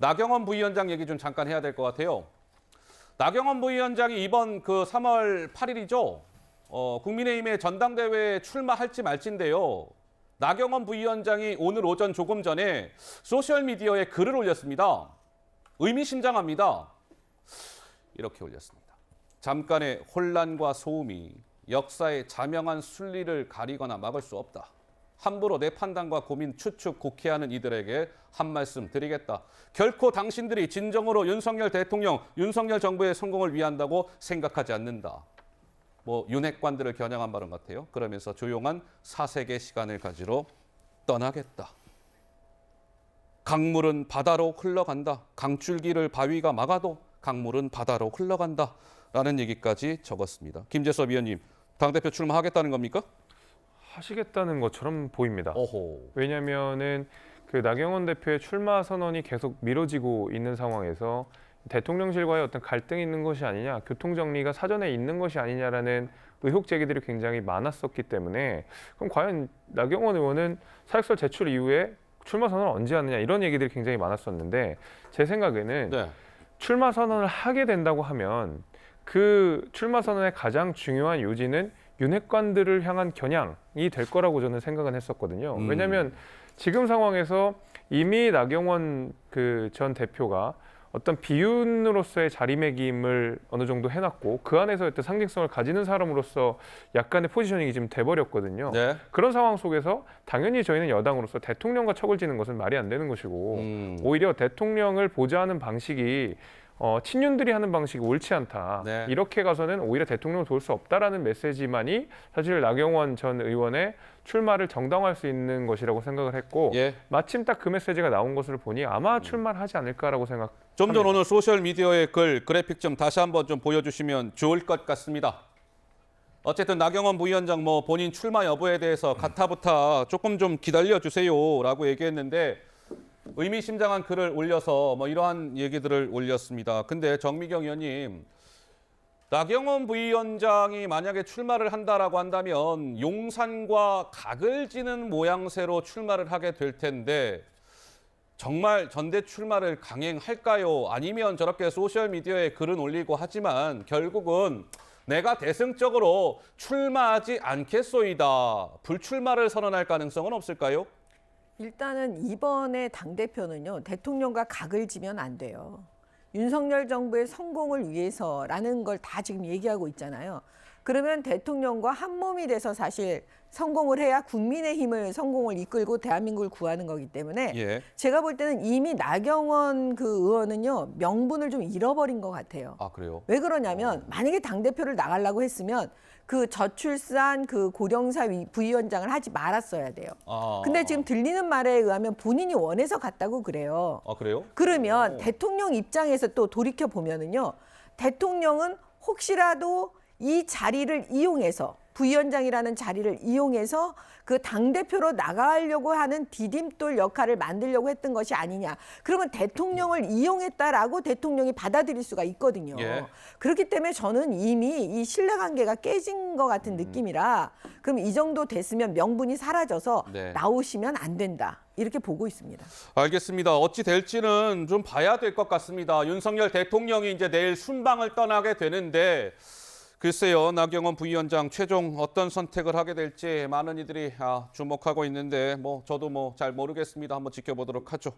나경원 부위원장 얘기 좀 잠깐 해야 될 것 같아요. 나경원 부위원장이 이번 3월 8일이죠. 국민의힘의 전당대회에 출마할지 말지인데요. 나경원 부위원장이 오늘 오전 조금 전에 소셜미디어에 글을 올렸습니다. 의미심장합니다. 이렇게 올렸습니다. 잠깐의 혼란과 소음이 역사의 자명한 순리를 가리거나 막을 수 없다. 함부로 내 판단과 고민, 추측, 곡해하는 이들에게 한 말씀 드리겠다. 결코 당신들이 진정으로 윤석열 대통령, 윤석열 정부의 성공을 위한다고 생각하지 않는다. 윤핵관들을 겨냥한 발언 같아요. 그러면서 조용한 사색의 시간을 가지러 떠나겠다. 강물은 바다로 흘러간다. 강줄기를 바위가 막아도 강물은 바다로 흘러간다. 라는 얘기까지 적었습니다. 김재섭 위원님, 당대표 출마하겠다는 겁니까? 하시겠다는 것처럼 보입니다. 오호. 왜냐하면은 나경원 대표의 출마 선언이 계속 미뤄지고 있는 상황에서 대통령실과의 어떤 갈등이 있는 것이 아니냐, 교통 정리가 사전에 있는 것이 아니냐라는 의혹 제기들이 굉장히 많았었기 때문에 그럼 과연 나경원 의원은 사직서 제출 이후에 출마 선언을 언제 하느냐 이런 얘기들이 굉장히 많았었는데 제 생각에는 네. 출마 선언을 하게 된다고 하면 그 출마 선언의 가장 중요한 요지는 윤핵관들을 향한 겨냥이 될 거라고 저는 생각은 했었거든요. 왜냐하면 지금 상황에서 이미 나경원 전 대표가 어떤 비윤으로서의 자리매김을 어느 정도 해놨고 그 안에서 어떤 상징성을 가지는 사람으로서 약간의 포지셔닝이 지금 돼버렸거든요. 네. 그런 상황 속에서 당연히 저희는 여당으로서 대통령과 척을 지는 것은 말이 안 되는 것이고 오히려 대통령을 보좌하는 방식이 친윤들이 하는 방식이 옳지 않다. 네. 이렇게 가서는 오히려 대통령을 도울 수 없다라는 메시지만이 사실 나경원 전 의원의 출마를 정당화할 수 있는 것이라고 생각을 했고 예. 마침 딱 그 메시지가 나온 것을 보니 아마 출마를 하지 않을까라고 생각합니다. 좀 전 오늘 소셜미디어의 그래픽 좀 다시 한번 좀 보여주시면 좋을 것 같습니다. 어쨌든 나경원 부위원장 본인 출마 여부에 대해서 가타부타 조금 좀 기다려주세요라고 얘기했는데 의미심장한 글을 올려서 이러한 얘기들을 올렸습니다. 근데 정미경 의원님, 나경원 부위원장이 만약에 출마를 한다라고 한다면 용산과 각을 지는 모양새로 출마를 하게 될 텐데 정말 전대 출마를 강행할까요? 아니면 저렇게 소셜미디어에 글은 올리고 하지만 결국은 내가 대승적으로 출마하지 않겠소이다. 불출마를 선언할 가능성은 없을까요? 일단은 이번에 당대표는요, 대통령과 각을 지면 안 돼요. 윤석열 정부의 성공을 위해서라는 걸 다 지금 얘기하고 있잖아요. 그러면 대통령과 한 몸이 돼서 사실 성공을 해야 국민의힘을 성공을 이끌고 대한민국을 구하는 거기 때문에 예. 제가 볼 때는 이미 나경원 의원은요, 명분을 좀 잃어버린 것 같아요. 아, 그래요? 왜 그러냐면 만약에 당대표를 나가려고 했으면 저출산 고령사 부위원장을 하지 말았어야 돼요. 근데 지금 들리는 말에 의하면 본인이 원해서 갔다고 그래요. 아, 그래요? 그러면 대통령 입장에서 또 돌이켜 보면은요, 대통령은 혹시라도 이 자리를 이용해서 부위원장이라는 자리를 이용해서 당대표로 나가려고 하는 디딤돌 역할을 만들려고 했던 것이 아니냐. 그러면 대통령을 이용했다라고 대통령이 받아들일 수가 있거든요. 예. 그렇기 때문에 저는 이미 이 신뢰관계가 깨진 것 같은 느낌이라 그럼 이 정도 됐으면 명분이 사라져서 네. 나오시면 안 된다. 이렇게 보고 있습니다. 알겠습니다. 어찌 될지는 좀 봐야 될 것 같습니다. 윤석열 대통령이 이제 내일 순방을 떠나게 되는데 글쎄요, 나경원 부위원장 최종 어떤 선택을 하게 될지 많은 이들이 주목하고 있는데 저도 잘 모르겠습니다. 한번 지켜보도록 하죠.